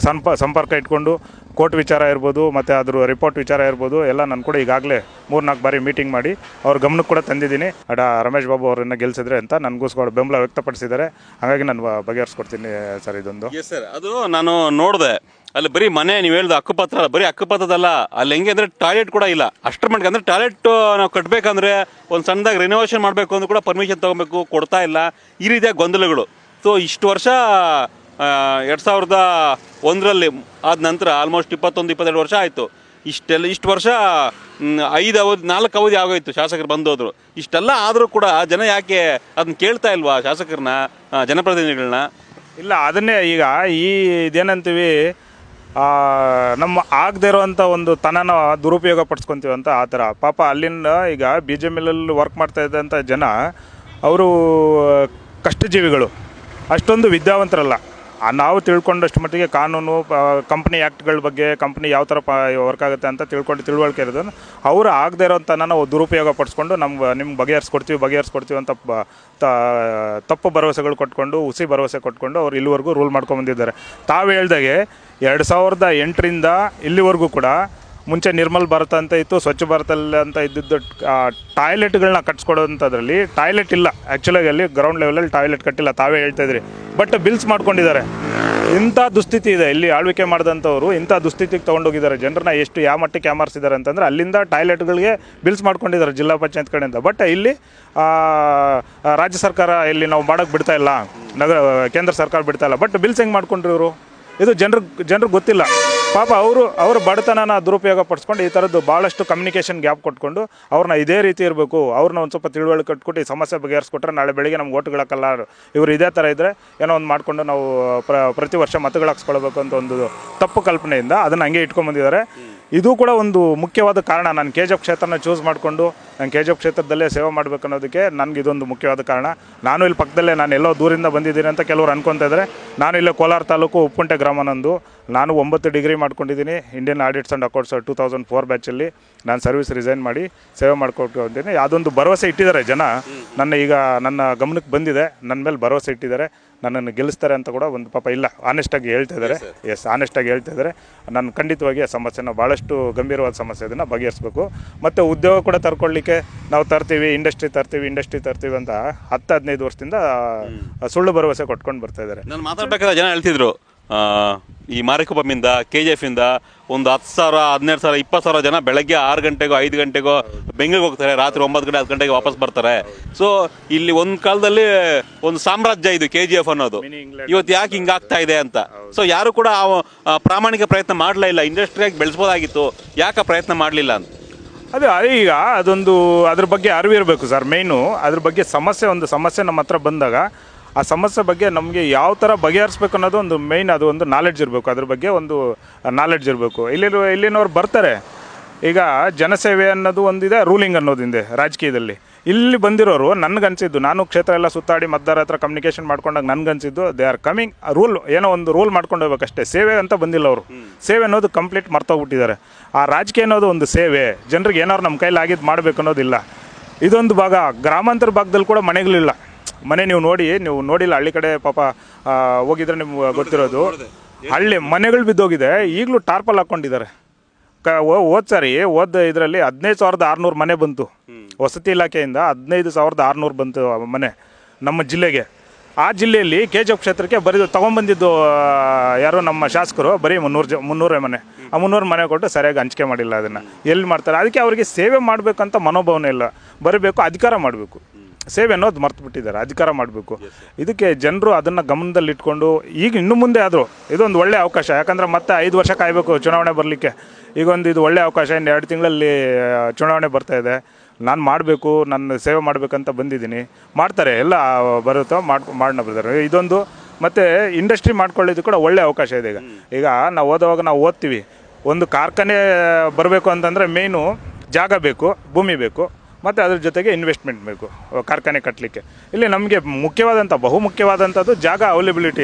Speaker 2: ಸಂಪರ್ಕ ಇಟ್ಕೊಂಡು ಕೋರ್ಟ್ ವಿಚಾರ ಇರ್ಬೋದು ಮತ್ತು ಅದ್ರ ರಿಪೋರ್ಟ್ ವಿಚಾರ ಇರ್ಬೋದು ಎಲ್ಲ ನಾನು ಕೂಡ ಈಗಾಗಲೇ 3-4 ಬಾರಿ ಮೀಟಿಂಗ್ ಮಾಡಿ ಅವ್ರ ಗಮನಕ್ಕೆ ಕೂಡ ತಂದಿದ್ದೀನಿ. ರಮೇಶ್ ಬಾಬು ಅವರನ್ನು ಗೆಲ್ಲಿಸಿದ್ರೆ ಅಂತ ನನಗೋಸ್ಕರ ಬೆಂಬಲ ವ್ಯಕ್ತಪಡಿಸಿದ್ದಾರೆ. ಹಾಗಾಗಿ ನಾನು ಬಗೆಹರಿಸ್ಕೊಡ್ತೀನಿ ಸರ್ ಇದೊಂದು.
Speaker 1: ಸರ್, ಅದು ನಾನು ನೋಡಿದೆ, ಅಲ್ಲಿ ಬರೀ ಮನೆ ನೀವು ಹೇಳ್ದು ಹಕ್ಕುಪತ್ರ ಅಲ್ಲ, ಬರೀ ಹಕ್ಕುಪತ್ರದಲ್ಲ, ಅಲ್ಲಿ ಹೆಂಗೆ ಅಂದರೆ ಟಾಯ್ಲೆಟ್ ಕೂಡ ಇಲ್ಲ. ಅಷ್ಟರ ಮಟ್ಟಿಗೆ ಅಂದರೆ ಟಾಯ್ಲೆಟ್ ನಾವು ಕಟ್ಟಬೇಕಂದ್ರೆ ಒಂದು ಸಣ್ಣದಾಗಿ ರಿನೋವೇಷನ್ ಮಾಡಬೇಕು ಅಂದ್ರೂ ಕೂಡ ಪರ್ಮಿಷನ್ ತೊಗೊಬೇಕು, ಕೊಡ್ತಾ ಇಲ್ಲ. ಈ ರೀತಿಯ ಗೊಂದಲಗಳು. ಸೊ ಇಷ್ಟು ವರ್ಷ 2001ರಲ್ಲಿ ಆದ ನಂತರ ಆಲ್ಮೋಸ್ಟ್ 21-22 ವರ್ಷ ಆಯಿತು. ಇಷ್ಟು ವರ್ಷ 4 ಅವಧಿ ಆಗೋಯ್ತು ಶಾಸಕರು ಬಂದೋದ್ರು. ಇಷ್ಟೆಲ್ಲ ಆದರೂ ಕೂಡ ಜನ ಯಾಕೆ ಅದನ್ನ ಕೇಳ್ತಾ ಇಲ್ವಾ ಶಾಸಕರನ್ನ, ಜನಪ್ರತಿನಿಧಿಗಳನ್ನ?
Speaker 2: ಇಲ್ಲ, ಅದನ್ನೇ ಈಗ ಇದೇನಂತೀವಿ, ನಮ್ಮ ಆಗದೆ ಇರೋವಂಥ ಒಂದು ತನನ ದುರುಪಯೋಗ ಪಡಿಸ್ಕೊತೀವಿ ಅಂತ ಆ ಥರ. ಪಾಪ ಅಲ್ಲಿಂದ ಈಗ BGMLಲ್ಲಿ ವರ್ಕ್ ಮಾಡ್ತಾ ಇದ್ದಂಥ ಜನ ಅವರು ಕಷ್ಟಜೀವಿಗಳು, ಅಷ್ಟೊಂದು ವಿದ್ಯಾವಂತರಲ್ಲ. ನಾವು ತಿಳ್ಕೊಂಡಷ್ಟು ಮಟ್ಟಿಗೆ ಕಾನೂನು, ಕಂಪ್ನಿ ಆ್ಯಕ್ಟ್ಗಳ ಬಗ್ಗೆ, ಕಂಪ್ನಿ ಯಾವ ಥರ ವರ್ಕ್ ಆಗುತ್ತೆ ಅಂತ ತಿಳುವಳಿಕೆ ಇರೋದು. ಅವರು ಆಗದೆ ಇರೋಂಥನ ದುರುಪಯೋಗ ಪಡಿಸ್ಕೊಂಡು ನಿಮ್ಗೆ ಬಗೆಹರಿಸ್ಕೊಡ್ತೀವಿ ಅಂತ ತಪ್ಪು ಭರವಸೆಗಳು ಕೊಟ್ಕೊಂಡು, ಹುಸಿ ಭರವಸೆ ಕೊಟ್ಕೊಂಡು ಅವ್ರು ಇಲ್ಲಿವರೆಗೂ ರೂಲ್ ಮಾಡ್ಕೊಂಬಂದಿದ್ದಾರೆ. ತಾವು ಹೇಳ್ದಾಗೆ 2008ರಿಂದ ಇಲ್ಲಿವರೆಗೂ ಕೂಡ ಮುಂಚೆ ನಿರ್ಮಲ್ ಭಾರತ ಅಂತ ಇತ್ತು, ಸ್ವಚ್ಛ ಭಾರತಲ್ಲಿ ಅಂತ ಇದ್ದಿದ್ದು ಟಾಯ್ಲೆಟ್ಗಳನ್ನ ಕಟ್ಸ್ಕೊಡೋಂಥದ್ರಲ್ಲಿ ಟಾಯ್ಲೆಟ್ ಇಲ್ಲ. ಆ್ಯಕ್ಚುಲಾಗಿ ಅಲ್ಲಿ ಗ್ರೌಂಡ್ ಲೆವೆಲಲ್ಲಿ ಟಾಯ್ಲೆಟ್ ಕಟ್ಟಿಲ್ಲ, ತಾವೇ ಹೇಳ್ತಾಯಿದ್ರಿ. ಬಟ್ ಬಿಲ್ಸ್ ಮಾಡ್ಕೊಂಡಿದ್ದಾರೆ. ಇಂಥ ದುಸ್ಥಿತಿ ಇದೆ ಇಲ್ಲಿ. ಆಳ್ವಿಕೆ ಮಾಡಿದಂಥವ್ರು ಇಂಥ ದುಸ್ಥಿತಿಗೆ ತೊಗೊಂಡೋಗಿದ್ದಾರೆ ಜನರನ್ನ. ಯಾವ ಮಟ್ಟಿಗೆ ಕ್ಯಾಮರ್ಸಿದ್ದಾರೆ ಅಂತಂದರೆ ಅಲ್ಲಿಂದ ಟಾಯ್ಲೆಟ್ಗಳಿಗೆ ಬಿಲ್ಸ್ ಮಾಡ್ಕೊಂಡಿದ್ದಾರೆ ಜಿಲ್ಲಾ ಪಂಚಾಯತ್ ಕಡೆಯಿಂದ. ಬಟ್ ಇಲ್ಲಿ ರಾಜ್ಯ ಸರ್ಕಾರ ಇಲ್ಲಿ ನಾವು ಮಾಡೋಕ್ಕೆ ಬಿಡ್ತಾ ಇಲ್ಲ, ಕೇಂದ್ರ ಸರ್ಕಾರ ಬಿಡ್ತಾ ಇಲ್ಲ. ಬಟ್ ಬಿಲ್ಸ್ ಹೆಂಗೆ ಮಾಡ್ಕೊಂಡ್ರಿ ಇವರು? ಇದು ಜನರಿಗೆ ಗೊತ್ತಿಲ್ಲ. ಪಾಪ ಅವರು ಬಡತನನ ದುರುಪಯೋಗ ಪಡಿಸ್ಕೊಂಡು ಈ ಥರದ್ದು ಭಾಳಷ್ಟು ಕಮ್ಯುನಿಕೇಷನ್ ಗ್ಯಾಪ್ ಕೊಟ್ಕೊಂಡು ಅವ್ರನ್ನ ಇದೇ ರೀತಿ ಇರಬೇಕು, ಅವ್ರನ್ನ ಒಂದು ಸ್ವಲ್ಪ ತಿಳುವಳಿಕೆ ಕಟ್ಕೊಟ್ಟು ಈ ಸಮಸ್ಯೆ ಬಗೆಹರಿಸ್ಕೊಟ್ರೆ ನಾಳೆ ಬೆಳಿಗ್ಗೆ ನಮ್ಗೆ ಓಟ್ಗಳಾಕಲ್ಲ. ಇವರು ಇದೇ ಥರ ಇದ್ದರೆ ಏನೋ ಒಂದು ಮಾಡಿಕೊಂಡು ನಾವು ಪ್ರತಿ ವರ್ಷ ಮತಗಳು ಹಾಕ್ಸ್ಕೊಳ್ಬೇಕು ಅಂತ ಒಂದು ತಪ್ಪು ಕಲ್ಪನೆಯಿಂದ ಅದನ್ನು ಹಂಗೆ ಇಟ್ಕೊಂಡ್ಬಂದಿದ್ದಾರೆ. ಇದು ಕೂಡ ಒಂದು ಮುಖ್ಯವಾದ ಕಾರಣ. ನಾನು KGF ಕ್ಷೇತ್ರನ ಚೂಸ್ ಮಾಡಿಕೊಂಡು ನಾನು KGF ಕ್ಷೇತ್ರದಲ್ಲೇ ಸೇವೆ ಮಾಡಬೇಕು ಅನ್ನೋದಕ್ಕೆ ನನಗೆ ಇದೊಂದು ಮುಖ್ಯವಾದ ಕಾರಣ. ನಾನು ಇಲ್ಲಿ ಪಕ್ಕದಲ್ಲೇ, ನಾನು ಎಲ್ಲೋ ದೂರಿಂದ ಬಂದಿದ್ದೀನಿ ಅಂತ ಕೆಲವರು ಅನ್ಕೊತಾ ಇದ್ದಾರೆ. ನಾನು ಇಲ್ಲೇ ಕೋಲಾರ ತಾಲೂಕು ಉಪ್ಪುಂಟೆ ಗ್ರಾಮ ನಂದು. ನಾನು 9 ಡಿಗ್ರಿ ಮಾಡ್ಕೊಂಡಿದ್ದೀನಿ ಇಂಡಿಯನ್ ಆಡಿಟ್ಸ್ ಆ್ಯಂಡ್ ಅಕೌಂಟ್ಸ್ 2004 ಬ್ಯಾಚಲ್ಲಿ. ನಾನು ಸರ್ವಿಸ್ ರಿಸೈನ್ ಮಾಡಿ ಸೇವೆ ಮಾಡ್ಕೊಟ್ಟಿದ್ದೀನಿ. ಅದೊಂದು ಭರವಸೆ ಇಟ್ಟಿದ್ದಾರೆ ಜನ. ನನ್ನ ಗಮನಕ್ಕೆ ಬಂದಿದೆ, ನನ್ನ ಮೇಲೆ ಭರವಸೆ ಇಟ್ಟಿದ್ದಾರೆ, ನನ್ನನ್ನು ಗೆಲ್ಲಿಸ್ತಾರೆ ಅಂತ ಕೂಡ ಒಂದು ಪಾಪ ಇಲ್ಲ ಆನೆಸ್ಟಾಗಿ ಹೇಳ್ತಾ ಇದ್ದಾರೆ. ಆನೆಸ್ಟಾಗಿ ಹೇಳ್ತಾ ಇದ್ದಾರೆ. ನಾನು ಖಂಡಿತವಾಗಿ ಆ ಸಮಸ್ಯೆನ ಭಾಳಷ್ಟು ಗಂಭೀರವಾದ ಸಮಸ್ಯೆ, ಅದನ್ನು ಬಗೆಹರಿಸಬೇಕು. ಮತ್ತು ಉದ್ಯೋಗ ಕೂಡ ತರ್ಕೊಳ್ಳಿಕ್ಕೆ ನಾವು ಇಂಡಸ್ಟ್ರಿ ತರ್ತೀವಿ ಅಂತ 10-15 ವರ್ಷದಿಂದ ಸುಳ್ಳು ಭರವಸೆ ಕೊಟ್ಕೊಂಡು ಬರ್ತಾ ಇದ್ದಾರೆ.
Speaker 1: ನಾನು ಮಾತಾಡ್ಬೇಕಾದ್ರೆ ಜನ ಹೇಳ್ತಿದ್ರು, ಈ ಮಾರಿಕೊಪ್ಪಮಿಂದ KGFಯಿಂದ ಒಂದು 10,000, 12,000, 20,000 ಜನ ಬೆಳಗ್ಗೆ 6 ಗಂಟೆಗೋ 5 ಗಂಟೆಗೋ ಬೆಂಗಳೂರಿಗೆ ಹೋಗ್ತಾರೆ, ರಾತ್ರಿ 9 ಗಂಟೆ 10 ಗಂಟೆಗೆ ವಾಪಸ್ ಬರ್ತಾರೆ. ಸೊ ಇಲ್ಲಿ ಒಂದು ಕಾಲದಲ್ಲಿ ಒಂದು ಸಾಮ್ರಾಜ್ಯ ಇದು KGF ಅನ್ನೋದು. ಇವತ್ತು ಯಾಕೆ ಹಿಂಗಾಗ್ತಾ ಇದೆ ಅಂತ. ಸೊ ಯಾರು ಕೂಡ ಪ್ರಾಮಾಣಿಕ ಪ್ರಯತ್ನ ಮಾಡಲೇ ಇಲ್ಲ. ಇಂಡಸ್ಟ್ರಿಯಾಗಿ ಬೆಳೆಸ್ಬೋದಾಗಿತ್ತು, ಯಾಕೆ ಪ್ರಯತ್ನ ಮಾಡಲಿಲ್ಲ ಅಂತ.
Speaker 2: ಈಗ ಅದ್ರ ಬಗ್ಗೆ ಅರಿವಿರಬೇಕು ಸರ್. ಮೇಯ್ನು ಅದ್ರ ಬಗ್ಗೆ ಸಮಸ್ಯೆ ನಮ್ಮ ಹತ್ರ ಬಂದಾಗ ಆ ಸಮಸ್ಯೆ ಬಗ್ಗೆ ನಮಗೆ ಯಾವ ಥರ ಬಗೆಹರಿಸ್ಬೇಕು ಅನ್ನೋದು ಒಂದು ಮೇಯ್ನ್, ಅದು ಒಂದು ನಾಲೆಡ್ಜ್ ಇರಬೇಕು. ಅದ್ರ ಬಗ್ಗೆ ಒಂದು ನಾಲೆಡ್ಜ್ ಇರಬೇಕು. ಇಲ್ಲಿನವ್ರು ಬರ್ತಾರೆ, ಈಗ ಜನಸೇವೆ ಅನ್ನೋದು ಒಂದಿದೆ, ರೂಲಿಂಗ್ ಅನ್ನೋದಿದೆ ರಾಜಕೀಯದಲ್ಲಿ. ಇಲ್ಲಿ ಬಂದಿರೋರು ನನಗನ್ಸಿದ್ದು, ನಾನು ಕ್ಷೇತ್ರ ಎಲ್ಲ ಸುತ್ತಾಡಿ ಮತದಾರ ಹತ್ರ ಕಮ್ಯುನಿಕೇಷನ್ ಮಾಡ್ಕೊಂಡಾಗ ನನಗನ್ಸಿದ್ದು ದೇ ಆರ್ ಕಮಿಂಗ್ ರೂಲ್, ಏನೋ ಒಂದು ರೂಲ್ ಮಾಡ್ಕೊಂಡು ಹೋಗ್ಬೇಕಷ್ಟೇ. ಸೇವೆ ಅಂತ ಬಂದಿಲ್ಲ ಅವರು. ಸೇವೆ ಅನ್ನೋದು ಕಂಪ್ಲೀಟ್ ಮರ್ತೋಗ್ಬಿಟ್ಟಿದ್ದಾರೆ. ಆ ರಾಜಕೀಯ ಅನ್ನೋದು ಒಂದು ಸೇವೆ, ಜನರಿಗೆ ಏನಾದ್ರು ನಮ್ಮ ಕೈಲಿ ಆಗಿದ್ದು ಮಾಡಬೇಕು ಅನ್ನೋದಿಲ್ಲ. ಇದೊಂದು ಭಾಗ. ಗ್ರಾಮಾಂತರ ಭಾಗದಲ್ಲಿ ಕೂಡ ಮನೆಗಳಿಲ್ಲ. ಮನೆ ನೀವು ನೋಡಿಲ್ಲ, ಹಳ್ಳಿ ಕಡೆ ಪಾಪ ಹೋಗಿದ್ರೆ ನಿಮ್ಗೆ ಗೊತ್ತಿರೋದು, ಹಳ್ಳಿ ಮನೆಗಳು ಬಿದ್ದೋಗಿದೆ. ಈಗಲೂ ಟಾರ್ಪಲ್ ಹಾಕ್ಕೊಂಡಿದ್ದಾರೆ. ಹೋದ ಇದರಲ್ಲಿ 15,600 ಮನೆ ಬಂತು ವಸತಿ ಇಲಾಖೆಯಿಂದ. 15,600 ಬಂತು ಮನೆ ನಮ್ಮ ಜಿಲ್ಲೆಗೆ. ಆ ಜಿಲ್ಲೆಯಲ್ಲಿ KGF ಕ್ಷೇತ್ರಕ್ಕೆ ತಗೊಂಡ್ಬಂದಿದ್ದು ಯಾರೋ ನಮ್ಮ ಶಾಸಕರು ಬರೀ 300 ಮನೆ. ಆ 300 ಮನೆ ಕೊಟ್ಟು ಸರಿಯಾಗಿ ಹಂಚಿಕೆ ಮಾಡಿಲ್ಲ. ಅದನ್ನು ಎಲ್ಲಿ ಮಾಡ್ತಾರೆ? ಅದಕ್ಕೆ ಅವರಿಗೆ ಸೇವೆ ಮಾಡಬೇಕಂತ ಮನೋಭಾವನೆ ಇಲ್ಲ. ಬರಬೇಕು, ಅಧಿಕಾರ ಮಾಡಬೇಕು. ಸೇವೆ ಅನ್ನೋದು ಮರ್ತು ಬಿಟ್ಟಿದ್ದಾರೆ, ಅಧಿಕಾರ ಮಾಡಬೇಕು. ಇದಕ್ಕೆ ಜನರು ಅದನ್ನು ಗಮನದಲ್ಲಿಟ್ಕೊಂಡು ಈಗ ಇನ್ನು ಮುಂದೆ ಆದರೂ ಇದೊಂದು ಒಳ್ಳೆಯ ಅವಕಾಶ. ಯಾಕಂದರೆ ಮತ್ತೆ 5 ವರ್ಷ ಕಾಯಬೇಕು ಚುನಾವಣೆ ಬರಲಿಕ್ಕೆ. ಈಗೊಂದು ಇದು ಒಳ್ಳೆಯ ಅವಕಾಶ. ಇನ್ನು 2 ತಿಂಗಳಲ್ಲಿ ಚುನಾವಣೆ ಬರ್ತಾಯಿದೆ. ನಾನು ಮಾಡಬೇಕು, ನನ್ನ ಸೇವೆ ಮಾಡಬೇಕಂತ ಬಂದಿದ್ದೀನಿ. ಮಾಡ್ತಾರೆ, ಎಲ್ಲ ಬರುತ್ತೋ ಮಾಡೋಣ ಬರ್ತಾರೆ. ಇದೊಂದು ಮತ್ತು ಇಂಡಸ್ಟ್ರಿ ಮಾಡ್ಕೊಳ್ಳೋದು ಕೂಡ ಒಳ್ಳೆಯ ಅವಕಾಶ ಇದೆ. ಈಗ ನಾವು ನಾವು ಓದ್ತೀವಿ, ಒಂದು ಕಾರ್ಖಾನೆ ಬರಬೇಕು ಅಂತಂದರೆ ಮೇಯ್ನು ಜಾಗ ಬೇಕು, ಭೂಮಿ ಬೇಕು, ಮತ್ತು ಅದ್ರ ಜೊತೆಗೆ ಇನ್ವೆಸ್ಟ್ಮೆಂಟ್ ಬೇಕು ಕಾರ್ಖಾನೆ ಕಟ್ಟಲಿಕ್ಕೆ. ಇಲ್ಲಿ ನಮಗೆ ಬಹುಮುಖ್ಯವಾದಂಥದ್ದು ಜಾಗ ಅವೈಲಬಿಲಿಟಿ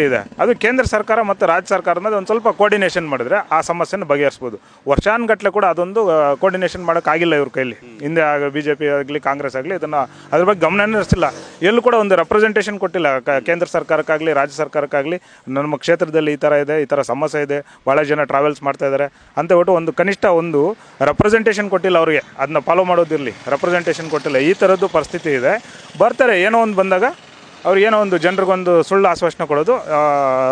Speaker 2: ಇದೆ. ಅದು ಕೇಂದ್ರ ಸರ್ಕಾರ ಮತ್ತು ರಾಜ್ಯ ಸರ್ಕಾರದ ಮೇಲೆ ಒಂದು ಸ್ವಲ್ಪ ಕೋರ್ಡಿನೇಷನ್ ಮಾಡಿದ್ರೆ ಆ ಸಮಸ್ಯೆನ ಬಗೆಹರಿಸ್ಬೋದು. ವರ್ಷಾನುಗಟ್ಟಲೆ ಕೂಡ ಅದೊಂದು ಕೋರ್ಡಿನೇಷನ್ ಮಾಡೋಕ್ಕಾಗಿಲ್ಲ ಇವ್ರ ಕೈಲಿ. ಹಿಂದೆ BJP ಆಗಲಿ ಕಾಂಗ್ರೆಸ್ ಆಗಲಿ ಇದನ್ನು ಅದ್ರ ಬಗ್ಗೆ ಗಮನನೇ ಹರಿಸಿಲ್ಲ. ಎಲ್ಲೂ ಕೂಡ ಒಂದು ರೆಪ್ರೆಸೆಂಟೇಷನ್ ಕೊಟ್ಟಿಲ್ಲ ಕೇಂದ್ರ ಸರ್ಕಾರಕ್ಕಾಗಲಿ ರಾಜ್ಯ ಸರ್ಕಾರಕ್ಕಾಗಲಿ. ನಮ್ಮ ಕ್ಷೇತ್ರದಲ್ಲಿ ಈ ಥರ ಸಮಸ್ಯೆ ಇದೆ, ಭಾಳ ಜನ ಟ್ರಾವೆಲ್ಸ್ ಮಾಡ್ತಾಯಿದ್ದಾರೆ ಅಂತ ಬಿಟ್ಟು ಒಂದು ಕನಿಷ್ಠ ಒಂದು ರೆಪ್ರೆಸೆಂಟೇಷನ್ ಕೊಟ್ಟಿಲ್ಲ ಅವ್ರಿಗೆ. ಅದನ್ನ ಫಾಲೋ ಮಾಡೋದಿರಲಿ, ರೆಪ್ರೆಸೆಂಟೇಷನ್ ಕೊಟ್ಟಿಲ್ಲ. ಈ ಥರದ್ದು ಪರಿಸ್ಥಿತಿ ಇದೆ. ಬರ್ತಾರೆ, ಏನೋ ಒಂದು ಬಂದಾಗ ಅವ್ರಿಗೆ ಏನೋ ಒಂದು ಜನರಿಗೊಂದು ಸುಳ್ಳು ಆಶ್ವಾಸನೆ ಕೊಡೋದು,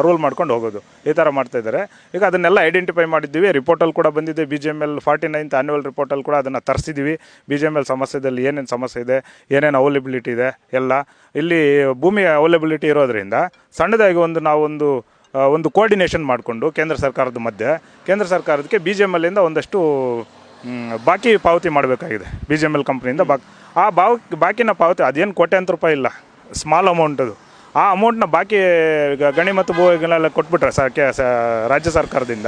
Speaker 2: ರೂಲ್ ಮಾಡ್ಕೊಂಡು ಹೋಗೋದು, ಈ ಥರ ಮಾಡ್ತಾಯಿದ್ದಾರೆ. ಈಗ ಅದನ್ನೆಲ್ಲ ಐಡೆಂಟಿಫೈ ಮಾಡಿದ್ದೀವಿ. ರಿಪೋರ್ಟಲ್ಲಿ ಕೂಡ ಬಂದಿದೆ. BGML 49th ಆ್ಯನ್ಯುವಲ್ ರಿಪೋರ್ಟಲ್ಲಿ ಕೂಡ ಅದನ್ನು ತರಿಸಿದ್ದೀವಿ. BGML ಸಮಸ್ಯೆದಲ್ಲಿ ಏನೇನು ಸಮಸ್ಯೆ ಇದೆ, ಏನೇನು ಅವೈಲಬಿಲಿಟಿ ಇದೆ ಎಲ್ಲ. ಇಲ್ಲಿ ಭೂಮಿ ಅವೈಲಬಿಲಿಟಿ ಇರೋದ್ರಿಂದ ಸಣ್ಣದಾಗಿ ಒಂದು ಕೋರ್ಡಿನೇಷನ್ ಮಾಡಿಕೊಂಡು ಕೇಂದ್ರ ಸರ್ಕಾರದ ಮಧ್ಯೆ, ಕೇಂದ್ರ ಸರ್ಕಾರದಕ್ಕೆ BGMLಯಿಂದ ಒಂದಷ್ಟು ಬಾಕಿ ಪಾವತಿ ಮಾಡಬೇಕಾಗಿದೆ. BGML ಕಂಪ್ನಿಯಿಂದ ಬಾಕಿನ ಪಾವತಿ ಅದೇನು ಕೋಟ್ಯಾಂತರ ರೂಪಾಯಿ ಇಲ್ಲ, ಸ್ಮಾಲ್ ಅಮೌಂಟ್ ಅದು. ಆ ಅಮೌಂಟ್ನ ಬಾಕಿ ಗಣಿ ಮತ್ತು ಭೂವಿಗಳೆಲ್ಲ ಕೊಟ್ಬಿಟ್ರೆ ರಾಜ್ಯ ಸರ್ಕಾರದಿಂದ,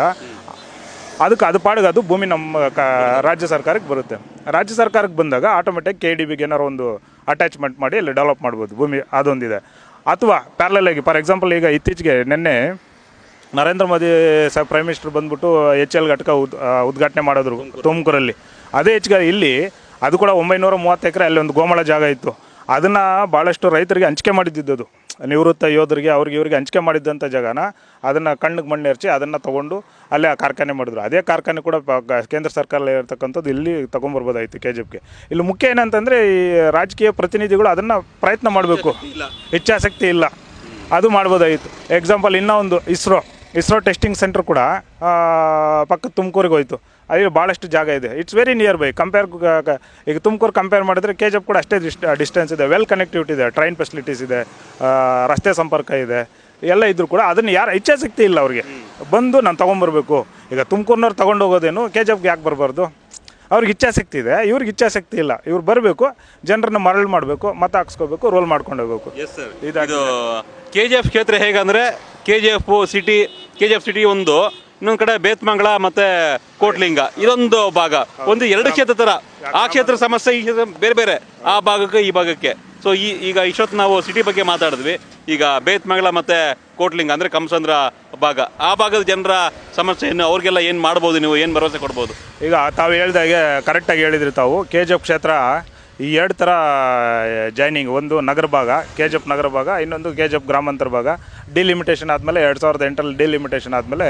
Speaker 2: ಅದು ಪಾಡಿಗೆ ಅದು ಭೂಮಿ ನಮ್ಮ ರಾಜ್ಯ ಸರ್ಕಾರಕ್ಕೆ ಬರುತ್ತೆ. ರಾಜ್ಯ ಸರ್ಕಾರಕ್ಕೆ ಬಂದಾಗ ಆಟೋಮೆಟಿಕ್ KDBಗೆ ಏನಾರು ಒಂದು ಅಟ್ಯಾಚ್ಮೆಂಟ್ ಮಾಡಿ ಅಲ್ಲಿ ಡೆವಲಪ್ ಮಾಡ್ಬೋದು ಭೂಮಿ, ಅದೊಂದಿದೆ. ಅಥವಾ ಪ್ಯಾರಲಲ್ ಆಗಿ, ಫಾರ್ ಎಕ್ಸಾಂಪಲ್ ಈಗ ಇತ್ತೀಚೆಗೆ ನಿನ್ನೆ ನರೇಂದ್ರ ಮೋದಿ ಪ್ರೈಮ್ ಮಿನಿಸ್ಟರ್ ಬಂದ್ಬಿಟ್ಟು HL ಘಟಕ ಉದ್ಘಾಟನೆ ಮಾಡಿದ್ರು ತುಮಕೂರಲ್ಲಿ. ಅದೇ ಇಲ್ಲಿ ಅದು ಕೂಡ 930 ಎಕರೆ ಅಲ್ಲಿ ಒಂದು ಗೋಮಾಳ ಜಾಗ ಇತ್ತು. ಅದನ್ನು ಭಾಳಷ್ಟು ರೈತರಿಗೆ ಹಂಚಿಕೆ ಮಾಡಿದ್ದು, ನಿವೃತ್ತ ಯೋಧರಿಗೆ ಇವ್ರಿಗೆ ಹಂಚಿಕೆ ಮಾಡಿದ್ದಂಥ ಜಾಗನ ಅದನ್ನು ಕಣ್ಣಿಗೆ ಮಣ್ಣು ಎರಚಿ ಅದನ್ನು ತೊಗೊಂಡು ಅಲ್ಲೇ ಆ ಕಾರ್ಖಾನೆ ಮಾಡಿದ್ರು. ಅದೇ ಕಾರ್ಖಾನೆ ಕೂಡ ಕೇಂದ್ರ ಸರ್ಕಾರ ಇರ್ತಕ್ಕಂಥದ್ದು ಇಲ್ಲಿ ತೊಗೊಂಬರ್ಬೋದಾಯಿತು KGFಗೆ. ಇಲ್ಲಿ ಮುಖ್ಯ ಏನಂತಂದರೆ ಈ ರಾಜಕೀಯ ಪ್ರತಿನಿಧಿಗಳು ಅದನ್ನು ಪ್ರಯತ್ನ ಮಾಡಬೇಕು, ಇಚ್ಛಾಶಕ್ತಿ ಇಲ್ಲ, ಅದು ಮಾಡ್ಬೋದಾಯಿತು. ಎಕ್ಸಾಂಪಲ್ ಇನ್ನೂ ಒಂದು ಇಸ್ರೋ ಟೆಸ್ಟಿಂಗ್ ಸೆಂಟರ್ ಕೂಡ ಪಕ್ಕದ ತುಮಕೂರಿಗೆ ಹೋಯಿತು. ಅಲ್ಲಿ ಭಾಳಷ್ಟು ಜಾಗ ಇದೆ. It's very near by. ಈಗ ತುಮಕೂರು ಕಂಪೇರ್ ಮಾಡಿದ್ರೆ KGF ಕೂಡ ಅಷ್ಟೇ ಡಿಸ್ಟೆನ್ಸ್ ಇದೆ. ವೆಲ್ ಕನೆಕ್ಟಿವಿಟಿ ಇದೆ, ಟ್ರೈನ್ ಫೆಸಿಲಿಟೀಸ್ ಇದೆ, ರಸ್ತೆ ಸಂಪರ್ಕ ಇದೆ, ಎಲ್ಲ ಇದ್ರೂ ಕೂಡ ಅದನ್ನು ಯಾರು ಇಚ್ಛಾಶಕ್ತಿ ಇಲ್ಲ ಅವ್ರಿಗೆ. ಬಂದು ನಾನು ತೊಗೊಂಬರ್ಬೇಕು. ಈಗ ತುಮಕೂರಿನವ್ರು ತೊಗೊಂಡು ಹೋಗೋದೇನು, KGFಗೆ ಯಾಕೆ ಬರಬಾರ್ದು? ಅವ್ರಿಗೆ ಇಚ್ಛಾಶಕ್ತಿ ಇದೆ, ಇವ್ರಿಗೆ ಇಚ್ಛಾಶಕ್ತಿ ಇಲ್ಲ. ಇವ್ರು ಬರಬೇಕು, ಜನರನ್ನ ಮರಳು ಮಾಡಬೇಕು, ಮತ ಹಾಕ್ಸ್ಕೋಬೇಕು, ರೋಲ್ ಮಾಡ್ಕೊಂಡು ಹೋಗ್ಬೇಕು.
Speaker 1: ಇದು KGF ಕ್ಷೇತ್ರ ಹೇಗಂದರೆ KGF ಸಿಟಿ ಒಂದು, ಇನ್ನೊಂದು ಕಡೆ ಬೇತ್ಮಂಗಳ ಮತ್ತು ಕೋಟ್ಲಿಂಗ, ಇದೊಂದು ಭಾಗ. ಒಂದು 2 ಕ್ಷೇತ್ರ ಥರ. ಆ ಕ್ಷೇತ್ರ ಸಮಸ್ಯೆ, ಈ ಕ್ಷೇತ್ರ ಬೇರೆ ಬೇರೆ, ಆ ಭಾಗಕ್ಕೆ ಈ ಭಾಗಕ್ಕೆ. ಸೊ ಈಗ ಇಷ್ಟೊತ್ತು ನಾವು ಸಿಟಿ ಬಗ್ಗೆ ಮಾತಾಡಿದ್ವಿ. ಈಗ ಬೇತ್ಮಂಗಳ ಮತ್ತು ಕೋಟ್ಲಿಂಗ ಅಂದರೆ ಕಮಸಂದ್ರ ಭಾಗ, ಆ ಭಾಗದ ಜನರ ಸಮಸ್ಯೆಯನ್ನು ಅವ್ರಿಗೆಲ್ಲ ಏನು ಮಾಡ್ಬೋದು, ನೀವು ಏನು ಭರವಸೆ ಕೊಡ್ಬೋದು?
Speaker 2: ಈಗ ತಾವು ಹೇಳ್ದಾಗೆ ಕರೆಕ್ಟಾಗಿ ಹೇಳಿದ್ರಿ ತಾವು. KGF ಕ್ಷೇತ್ರ ಈ 2 ಥರ ಜಾಯ್ನಿಂಗ್. ಒಂದು ನಗರ ಭಾಗ, KGF ನಗರ ಭಾಗ, ಇನ್ನೊಂದು KGF ಗ್ರಾಮಾಂತರ ಭಾಗ. ಡಿಲಿಮಿಟೇಷನ್ ಆದಮೇಲೆ 2008 ಡಿಲಿಮಿಟೇಷನ್ ಆದಮೇಲೆ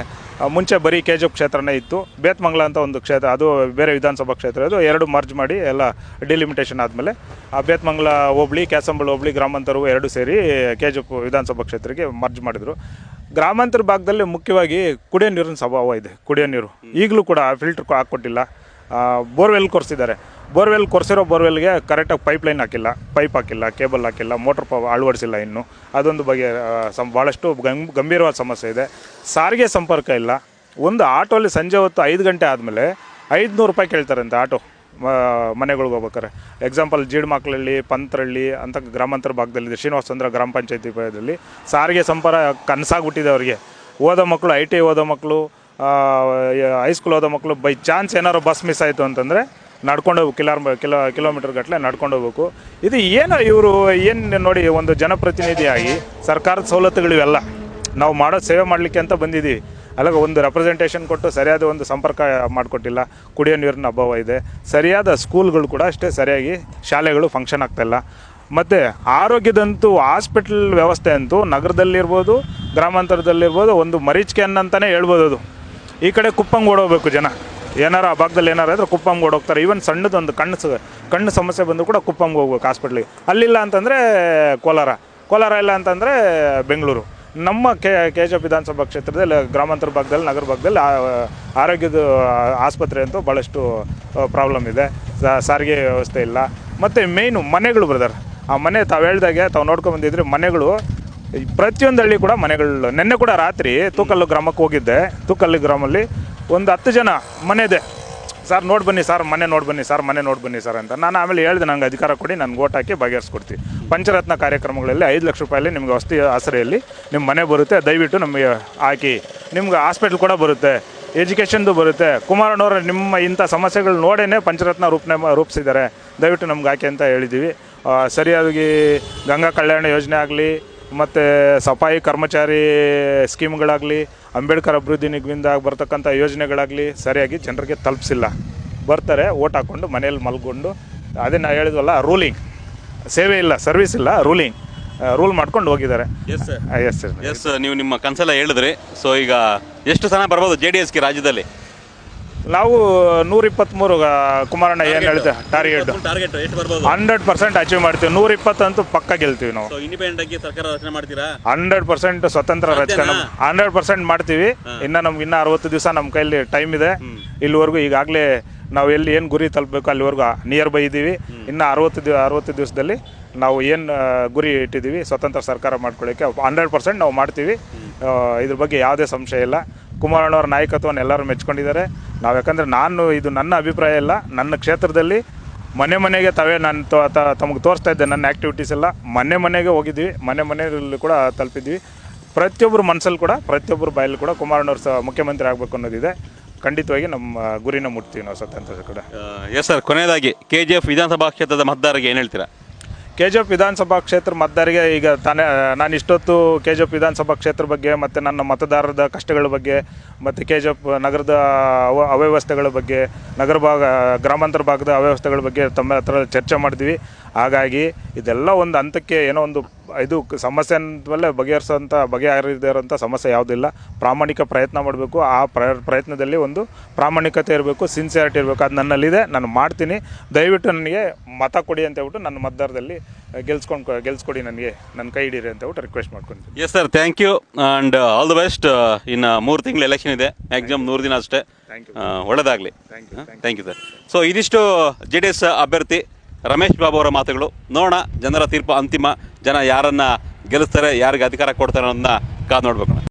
Speaker 2: ಮುಂಚೆ ಬರೀ KGF ಕ್ಷೇತ್ರನೇ ಇತ್ತು. ಬೇತ್ಮಂಗಳ ಅಂತ ಒಂದು ಕ್ಷೇತ್ರ, ಅದು ಬೇರೆ ವಿಧಾನಸಭಾ ಕ್ಷೇತ್ರ. ಅದು 2 ಮರ್ಜ್ ಮಾಡಿ ಎಲ್ಲ ಡಿಲಿಮಿಟೇಷನ್ ಆದಮೇಲೆ ಆ ಬೇತ್ಮಂಗಳ ಹೋಬಳಿ, ಕ್ಯಾಸಂಬಳ ಹೋಬಳಿ, ಗ್ರಾಮಾಂತರವು 2 ಸೇರಿ KGF ವಿಧಾನಸಭಾ ಕ್ಷೇತ್ರಕ್ಕೆ ಮರ್ಜ್ ಮಾಡಿದರು. ಗ್ರಾಮಾಂತರ ಭಾಗದಲ್ಲಿ ಮುಖ್ಯವಾಗಿ ಕುಡಿಯೋ ನೀರಿನ ಅಭಾವ ಇದೆ. ಕುಡಿಯೋ ನೀರು ಈಗಲೂ ಕೂಡ ಫಿಲ್ಟ್ರ್ ಹಾಕ್ಕೊಟ್ಟಿಲ್ಲ. ಬೋರ್ವೆಲ್ ಕೊರೆಸಿದ್ದಾರೆ. ಬೋರ್ವೆಲ್ ಕೊರೆಸಿರೋ ಬೋರ್ವೆಲ್ಗೆ ಕರೆಕ್ಟಾಗಿ ಪೈಪ್ಲೈನ್ ಹಾಕಿಲ್ಲ, ಪೈಪ್ ಹಾಕಿಲ್ಲ, ಕೇಬಲ್ ಹಾಕಿಲ್ಲ, ಮೋಟ್ರ್ ಅಳವಡಿಸಿಲ್ಲ ಇನ್ನೂ. ಅದೊಂದು ಬಗ್ಗೆ ಭಾಳಷ್ಟು ಗಂಭೀರವಾದ ಸಮಸ್ಯೆ ಇದೆ. ಸಾರಿಗೆ ಸಂಪರ್ಕ ಇಲ್ಲ. ಒಂದು ಆಟೋಲ್ಲಿ ಸಂಜೆ ಹೊತ್ತು 5 ಗಂಟೆ ಆದಮೇಲೆ 500 ರೂಪಾಯಿ ಕೇಳ್ತಾರಂತೆ ಆಟೋ ಮನೆಗಳಿಗೆ ಹೋಗ್ಬೇಕಾರೆ. ಎಕ್ಸಾಂಪಲ್ ಜೀಡ್ಮಕ್ಳಳ್ಳಿ, ಪಂತ್ರಳ್ಳಿ ಅಂತ ಗ್ರಾಮಾಂತರ ಭಾಗದಲ್ಲಿದೆ. ಶ್ರೀನಿವಾಸಚಂದ್ರ ಗ್ರಾಮ ಪಂಚಾಯತಿ ಭಾಗದಲ್ಲಿ ಸಾರಿಗೆ ಸಂಪರ್ಕ ಕನಸಾಗ್ಬಿಟ್ಟಿದೆ ಅವರಿಗೆ. ಓದೋ ಮಕ್ಕಳು, IT ಓದೋ ಮಕ್ಕಳು, ಹೈಸ್ಕೂಲ್ ಹೋದ ಮಕ್ಕಳು ಬೈ ಚಾನ್ಸ್ ಏನಾದ್ರು ಬಸ್ ಮಿಸ್ ಆಯಿತು ಅಂತಂದರೆ ನಡ್ಕೊಂಡು ಹೋಗ್ಬೇಕು, ಕಿಲೋಮೀಟರ್ ಗಟ್ಟಲೆ ನಡ್ಕೊಂಡು ಹೋಗ್ಬೇಕು. ಇದು ಏನು ಇವರು ಏನು ನೋಡಿ, ಒಂದು ಜನಪ್ರತಿನಿಧಿಯಾಗಿ ಸರ್ಕಾರದ ಸವಲತ್ತುಗಳು ಇವೆಲ್ಲ ನಾವು ಮಾಡೋ ಸೇವೆ ಮಾಡಲಿಕ್ಕೆ ಅಂತ ಬಂದಿದ್ದೀವಿ. ಅಲ್ಲಾಗ ಒಂದು ರೆಪ್ರೆಸೆಂಟೇಷನ್ ಕೊಟ್ಟು ಸರಿಯಾದ ಒಂದು ಸಂಪರ್ಕ ಮಾಡಿಕೊಟ್ಟಿಲ್ಲ. ಕುಡಿಯೋ ನೀರಿನ ಅಭಾವ ಇದೆ. ಸರಿಯಾದ ಸ್ಕೂಲ್ಗಳು ಕೂಡ ಅಷ್ಟೇ ಸರಿಯಾಗಿ ಶಾಲೆಗಳು ಫಂಕ್ಷನ್ ಆಗ್ತಾಯಿಲ್ಲ. ಮತ್ತು ಆರೋಗ್ಯದಂತೂ ಹಾಸ್ಪಿಟಲ್ ವ್ಯವಸ್ಥೆ ಅಂತೂ ನಗರದಲ್ಲಿರ್ಬೋದು, ಗ್ರಾಮಾಂತರದಲ್ಲಿರ್ಬೋದು ಒಂದು ಮರೀಚಿಕೆ ಅನ್ನಂತಲೇ ಹೇಳ್ಬೋದು. ಅದು ಈ ಕಡೆ ಕುಪ್ಪಂಗೆ ಓಡೋಗ್ಬೇಕು ಜನ, ಏನಾರು ಆ ಭಾಗದಲ್ಲಿ ಏನಾರು ಇದ್ರೆ ಕುಪ್ಪಂಗೆ ಓಡೋಗ್ತಾರೆ. ಈವನ್ ಸಣ್ಣದೊಂದು ಕಣ್ಣು ಸಮಸ್ಯೆ ಬಂದು ಕೂಡ ಕುಪ್ಪಂಗೆ ಹೋಗ್ಬೇಕು ಹಾಸ್ಪಿಟ್ಲಿಗೆ. ಅಲ್ಲಿಲ್ಲ ಅಂತಂದರೆ ಕೋಲಾರ ಇಲ್ಲ ಅಂತಂದರೆ ಬೆಂಗಳೂರು. ನಮ್ಮ ಕೆ ಜಿ ಎಫ್ ವಿಧಾನಸಭಾ ಕ್ಷೇತ್ರದಲ್ಲಿ ಗ್ರಾಮಾಂತರ ಭಾಗದಲ್ಲಿ, ನಗರ ಭಾಗದಲ್ಲಿ ಆರೋಗ್ಯದ ಆಸ್ಪತ್ರೆ ಅಂತೂ ಭಾಳಷ್ಟು ಪ್ರಾಬ್ಲಮ್ ಇದೆ. ಸಾರಿಗೆ ವ್ಯವಸ್ಥೆ ಇಲ್ಲ. ಮತ್ತು ಮೇಯ್ನು ಮನೆಗಳು ಬ್ರದರ್, ಆ ಮನೆ ತಾವು ಹೇಳ್ದಾಗೆ ತಾವು ನೋಡ್ಕೊಂಬಂದಿದ್ರೆ ಮನೆಗಳು ಪ್ರತಿಯೊಂದು ಹಳ್ಳಿ ಕೂಡ ಮನೆಗಳು. ನೆನ್ನೆ ಕೂಡ ರಾತ್ರಿ ತೂಕಲ್ಲು ಗ್ರಾಮಕ್ಕೆ ಹೋಗಿದ್ದೆ. ತೂಕಲ್ಲು ಗ್ರಾಮಲ್ಲಿ ಒಂದು 10 ಜನ ಮನೆ ಇದೆ. ಸರ್ ನೋಡಿ ಬನ್ನಿ ಸರ್, ಮನೆ ನೋಡಿ ಬನ್ನಿ ಸರ್, ಮನೆ ನೋಡಿ ಬನ್ನಿ ಸರ್ ಅಂತ. ನಾನು ಆಮೇಲೆ ಹೇಳ್ದೆ, ನಂಗೆ ಅಧಿಕಾರ ಕೊಡಿ, ನನಗೆ ಓಟ್ ಹಾಕಿ ಬಗೆಹರಿಸ್ಕೊಡ್ತೀವಿ. ಪಂಚರತ್ನ ಕಾರ್ಯಕ್ರಮಗಳಲ್ಲಿ 5 ಲಕ್ಷ ರೂಪಾಯಲ್ಲಿ ನಿಮ್ಗೆ ವಸತಿ ಆಸರೆಯಲ್ಲಿ ನಿಮ್ಮ ಮನೆ ಬರುತ್ತೆ, ದಯವಿಟ್ಟು ನಮಗೆ ಹಾಕಿ. ನಿಮ್ಗೆ ಹಾಸ್ಪಿಟ್ಲ್ ಕೂಡ ಬರುತ್ತೆ, ಎಜುಕೇಷನ್ದು ಬರುತ್ತೆ. ಕುಮಾರಣ್ಣವ್ರ ನಿಮ್ಮ ಇಂಥ ಸಮಸ್ಯೆಗಳು ನೋಡೇ ಪಂಚರತ್ನ ರೂಪಿಸಿದ್ದಾರೆ, ದಯವಿಟ್ಟು ನಮ್ಗೆ ಹಾಕಿ ಅಂತ ಹೇಳಿದ್ದೀವಿ. ಸರಿಯಾಗಿ ಗಂಗಾ ಕಲ್ಯಾಣ ಯೋಜನೆ ಆಗಲಿ, ಮತ್ತು ಸಫಾಯಿ ಕರ್ಮಚಾರಿ ಸ್ಕೀಮ್ಗಳಾಗಲಿ, ಅಂಬೇಡ್ಕರ್ ಅಭಿವೃದ್ಧಿ ನಿಗಮದಿಂದ ಬರ್ತಕ್ಕಂಥ ಯೋಜನೆಗಳಾಗಲಿ ಸರಿಯಾಗಿ ಜನರಿಗೆ ತಲುಪಿಸಿಲ್ಲ. ಬರ್ತಾರೆ, ಓಟ್ ಹಾಕ್ಕೊಂಡು ಮನೇಲಿ ಮಲ್ಕೊಂಡು, ಅದೇ ನಾವು ಹೇಳಿದ್ವಲ್ಲ, ರೂಲಿಂಗ್, ಸೇವೆ ಇಲ್ಲ, ಸರ್ವಿಸ್ ಇಲ್ಲ, ರೂಲ್ ಮಾಡ್ಕೊಂಡು ಹೋಗಿದ್ದಾರೆ.
Speaker 1: Yes sir,
Speaker 2: yes sir,
Speaker 1: yes. ನೀವು ನಿಮ್ಮ ಕನಸೆಲ್ಲ ಹೇಳಿದ್ರಿ. ಸೊ ಈಗ ಎಷ್ಟು ಸ್ಥಾನ ಬರ್ಬೋದು JDSಗೆ ರಾಜ್ಯದಲ್ಲಿ?
Speaker 2: ನಾವು 123 ಕುಮಾರಣ್ಣ ಏನು ಹೇಳ್ತೇವೆ ಟಾರ್ಗೆಟ್
Speaker 1: ಎಷ್ಟು ಬರ್ಬೋದು?
Speaker 2: 100% ಅಚೀವ್ ಮಾಡ್ತೀವಿ. 120 ಅಂತೂ ಪಕ್ಕ ಗೆಲ್ತೀವಿ ನಾವು.
Speaker 1: ಇಂಡಿಪೆಂಡೆಂಟ್ ಆಗಿ ಸರ್ಕಾರ ರಚನೆ ಮಾಡ್ತೀರಾ?
Speaker 2: 100% ಸ್ವತಂತ್ರ ರಚನೆ 100% ಮಾಡ್ತೀವಿ. ಇನ್ನು ನಮ್ಗೆ 60 ದಿವಸ ನಮ್ಮ ಕೈಲಿ ಟೈಮ್ ಇದೆ. ಇಲ್ಲಿವರೆಗೂ ಈಗಾಗಲೇ ನಾವು ಎಲ್ಲಿ ಏನು ಗುರಿ ತಲುಪಬೇಕು ಅಲ್ಲಿವರೆಗೂ ನಿಯರ್ ಬೈ ಇದ್ದೀವಿ. ಇನ್ನು 60 ದಿವಸದಲ್ಲಿ ನಾವು ಏನು ಗುರಿ ಇಟ್ಟಿದ್ದೀವಿ ಸ್ವತಂತ್ರ ಸರ್ಕಾರ ಮಾಡ್ಕೊಳ್ಳೋಕ್ಕೆ 100% ನಾವು ಮಾಡ್ತೀವಿ. ಇದ್ರ ಬಗ್ಗೆ ಯಾವುದೇ ಸಂಶಯ ಇಲ್ಲ. ಕುಮಾರಣ್ಣವ್ರ ನಾಯಕತ್ವವನ್ನು ಎಲ್ಲರೂ ಮೆಚ್ಕೊಂಡಿದ್ದಾರೆ. ನಾವು ಯಾಕಂದರೆ ಇದು ನನ್ನ ಅಭಿಪ್ರಾಯ ಇಲ್ಲ, ನನ್ನ ಕ್ಷೇತ್ರದಲ್ಲಿ ಮನೆಗೆ ತಾವೇ ನಾನು ತಮಗೆ ತೋರಿಸ್ತಾ ಇದ್ದೆ ನನ್ನ ಆ್ಯಕ್ಟಿವಿಟೀಸ್ ಎಲ್ಲ. ಮನೆಗೆ ಹೋಗಿದ್ವಿ, ಮನೆಯಲ್ಲಿ ಕೂಡ ತಲುಪಿದ್ವಿ. ಪ್ರತಿಯೊಬ್ಬರು ಮನಸ್ಸಲ್ಲಿ ಕೂಡ, ಪ್ರತಿಯೊಬ್ಬರು ಬಾಯಲ್ಲಿ ಕೂಡ ಕುಮಾರಣ್ಣವ್ರು ಮುಖ್ಯಮಂತ್ರಿ ಆಗಬೇಕು ಅನ್ನೋದಿದೆ. ಖಂಡಿತವಾಗಿ ನಮ್ಮ ಗುರಿನ ಮುಟ್ತೀವಿ ನಾವು ಸ್ವತಂತ್ರ ಕೂಡ.
Speaker 1: ಎಸ್ ಸರ್, ಕೊನೆಯದಾಗಿ KGF ವಿಧಾನಸಭಾ ಕ್ಷೇತ್ರದ ಮತದಾರರಿಗೆ ಏನು ಹೇಳ್ತೀರಾ?
Speaker 2: KGF ವಿಧಾನಸಭಾ ಕ್ಷೇತ್ರ ಮತದಾರರಿಗೆ ಈಗ ನಾನು ಇಷ್ಟೊತ್ತು KGF ವಿಧಾನಸಭಾ ಕ್ಷೇತ್ರ ಬಗ್ಗೆ ಮತ್ತು ನನ್ನ ಮತದಾರರ ಕಷ್ಟಗಳ ಬಗ್ಗೆ ಮತ್ತು KGF ನಗರದ ಅವ್ಯವಸ್ಥೆಗಳ ಬಗ್ಗೆ, ಗ್ರಾಮಾಂತರ ಭಾಗದ ಅವ್ಯವಸ್ಥೆಗಳ ಬಗ್ಗೆ ತಮ್ಮ ಹತ್ರ ಚರ್ಚೆ ಮಾಡಿದ್ವಿ. ಹಾಗಾಗಿ ಇದೆಲ್ಲ ಒಂದು ಹಂತಕ್ಕೆ ಏನೋ ಒಂದು ಇದು ಸಮಸ್ಯೆ ಮೇಲೆ ಬಗೆಹರಿದಿರೋಂಥ ಸಮಸ್ಯೆ ಯಾವುದಿಲ್ಲ. ಪ್ರಾಮಾಣಿಕ ಪ್ರಯತ್ನ ಮಾಡಬೇಕು. ಆ ಪ್ರಯತ್ನದಲ್ಲಿ ಒಂದು ಪ್ರಾಮಾಣಿಕತೆ ಇರಬೇಕು, ಸಿನ್ಸಿಯಾರಿಟಿ ಇರಬೇಕು. ಅದು ನನ್ನಲ್ಲಿದೆ, ನಾನು ಮಾಡ್ತೀನಿ. ದಯವಿಟ್ಟು ನನಗೆ ಮತ ಕೊಡಿ ಅಂತ ಹೇಳ್ಬಿಟ್ಟು ನನ್ನ ಮತದಾರದಲ್ಲಿ ಗೆಲ್ಸ್ಕೊಡಿ, ನನಗೆ ನನ್ನ ಕೈ ಹಿಡೀರಿ ಅಂತ ಹೇಳ್ಬಿಟ್ಟು ರಿಕ್ವೆಸ್ಟ್ ಮಾಡ್ಕೊತೀನಿ.
Speaker 1: Yes sir, thank you and all the best. ಇನ್ನು 3 ತಿಂಗಳು ಎಲೆಕ್ಷನ್ ಇದೆ, ಮ್ಯಾಕ್ಸಿಮಮ್ 100 ದಿನ ಅಷ್ಟೇ. ಒಳ್ಳೆಯದಾಗಲಿ. Thank you sir. ಸೊ ಇದಿಷ್ಟು JDS ಅಭ್ಯರ್ಥಿ ರಮೇಶ್ ಬಾಬು ಅವರ ಮಾತುಗಳು. ನೋಡೋಣ, ಜನರ ತೀರ್ಪು ಅಂತಿಮ. ಜನ ಯಾರನ್ನು ಗೆಲ್ಲಿಸ್ತಾರೆ, ಯಾರಿಗೆ ಅಧಿಕಾರ ಕೊಡ್ತಾರೆ ಅನ್ನೋದನ್ನ ಕಾದು ನೋಡ್ಬೇಕು.